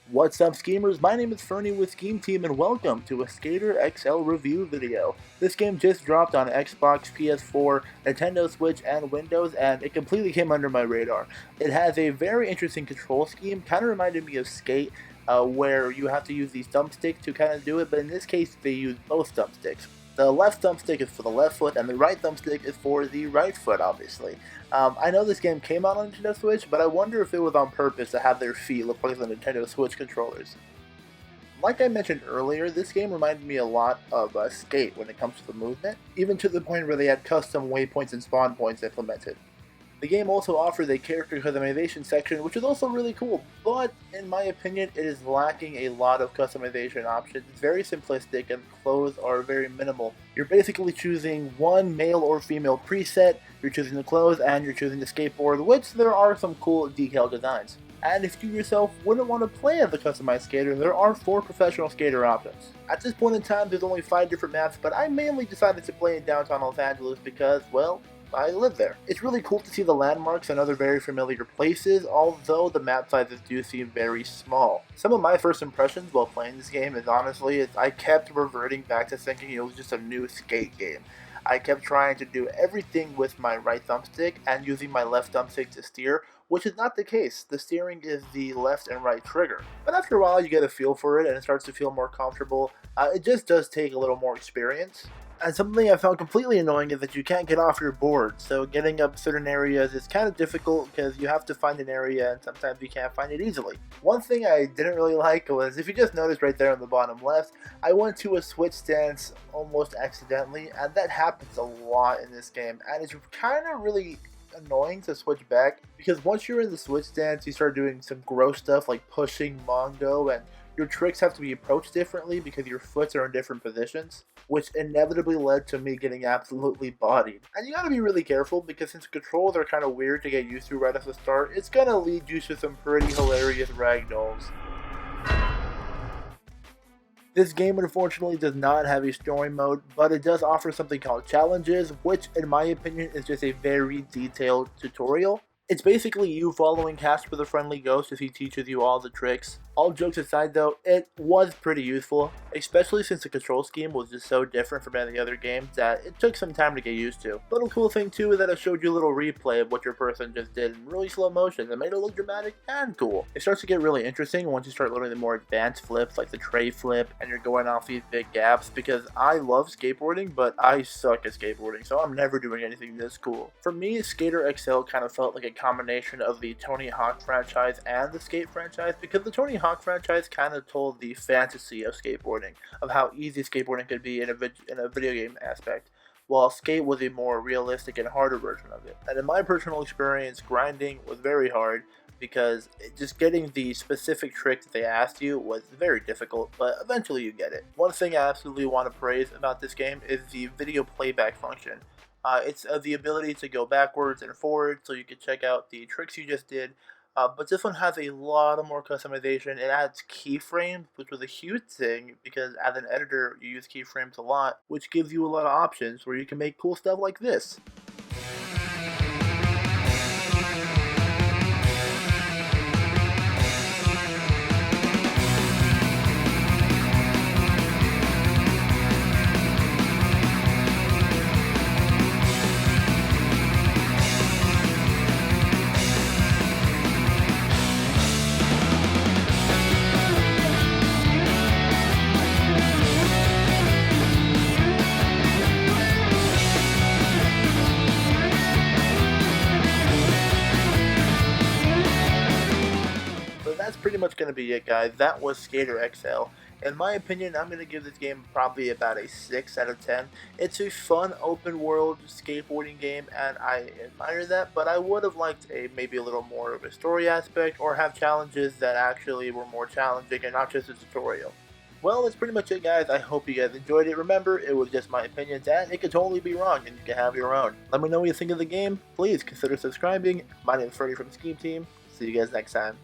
What's up, schemers? My name is Fernie with Scheme Team, and welcome to a Skater XL review video. This game just dropped on Xbox, PS4, Nintendo Switch, and Windows, and it completely came under my radar. It has a very interesting control scheme, kind of reminded me of Skate, where you have to use these thumbsticks to kind of do it, but in this case, they use both thumbsticks. The left thumbstick is for the left foot, and the right thumbstick is for the right foot, obviously. I know this game came out on Nintendo Switch, but I wonder if it was on purpose to have their feet look like the Nintendo Switch controllers. Like I mentioned earlier, this game reminded me a lot of Skate when it comes to the movement, even to the point where they had custom waypoints and spawn points implemented. The game also offers a character customization section, which is also really cool, but in my opinion it is lacking a lot of customization options. It's very simplistic and clothes are very minimal. You're basically choosing one male or female preset, you're choosing the clothes, and you're choosing the skateboard, which there are some cool decal designs. And if you yourself wouldn't want to play as a customized skater, there are 4 professional skater options. At this point in time there's only 5 different maps, but I mainly decided to play in downtown Los Angeles because, well, I live there. It's really cool to see the landmarks and other very familiar places, although the map sizes do seem very small. Some of my first impressions while playing this game is honestly, I kept reverting back to thinking it was just a new Skate game. I kept trying to do everything with my right thumbstick and using my left thumbstick to steer, which is not the case. The steering is the left and right trigger. But after a while you get a feel for it and it starts to feel more comfortable. It just does take a little more experience. And something I found completely annoying is that you can't get off your board, so getting up certain areas is kind of difficult because you have to find an area and sometimes you can't find it easily. One thing I didn't really like was, if you just noticed right there on the bottom left, I went to a switch stance almost accidentally, and that happens a lot in this game, and it's kind of really annoying to switch back because once you're in the switch stance you start doing some gross stuff like pushing Mongo, and your tricks have to be approached differently because your foots are in different positions, which inevitably led to me getting absolutely bodied. And you gotta be really careful because since controls are kind of weird to get used to right at the start, it's gonna lead you to some pretty hilarious ragdolls. This game unfortunately does not have a story mode, but it does offer something called challenges, which in my opinion is just a very detailed tutorial. It's basically you following Casper the Friendly Ghost as he teaches you all the tricks. All jokes aside though, it was pretty useful, especially since the control scheme was just so different from any other game that it took some time to get used to. Little cool thing too is that it showed you a little replay of what your person just did in really slow motion that made it look dramatic and cool. It starts to get really interesting once you start learning the more advanced flips like the tray flip and you're going off these big gaps, because I love skateboarding but I suck at skateboarding, so I'm never doing anything this cool. For me, Skater XL kind of felt like a combination of the Tony Hawk franchise and the Skate franchise, because the Tony Hawk franchise kind of told the fantasy of skateboarding, of how easy skateboarding could be in a video game aspect, while Skate was a more realistic and harder version of it. And in my personal experience, grinding was very hard because just getting the specific trick that they asked you was very difficult, but eventually you get it. One thing I absolutely want to praise about this game is the video playback function. It's the ability to go backwards and forward so you can check out the tricks you just did. But this one has a lot of more customization. It adds keyframes, which was a huge thing because as an editor you use keyframes a lot, which gives you a lot of options where you can make cool stuff like this. That's pretty much going to be it, guys. That was Skater XL. In my opinion, I'm going to give this game probably about a 6 out of 10. It's a fun open world skateboarding game and I admire that, but I would have liked maybe a little more of a story aspect or have challenges that actually were more challenging and not just a tutorial. Well, that's pretty much it, guys. I hope you guys enjoyed it. Remember, it was just my opinions and it could totally be wrong and you can have your own. Let me know what you think of the game. Please consider subscribing. My name is Freddie from Scheme Team. See you guys next time.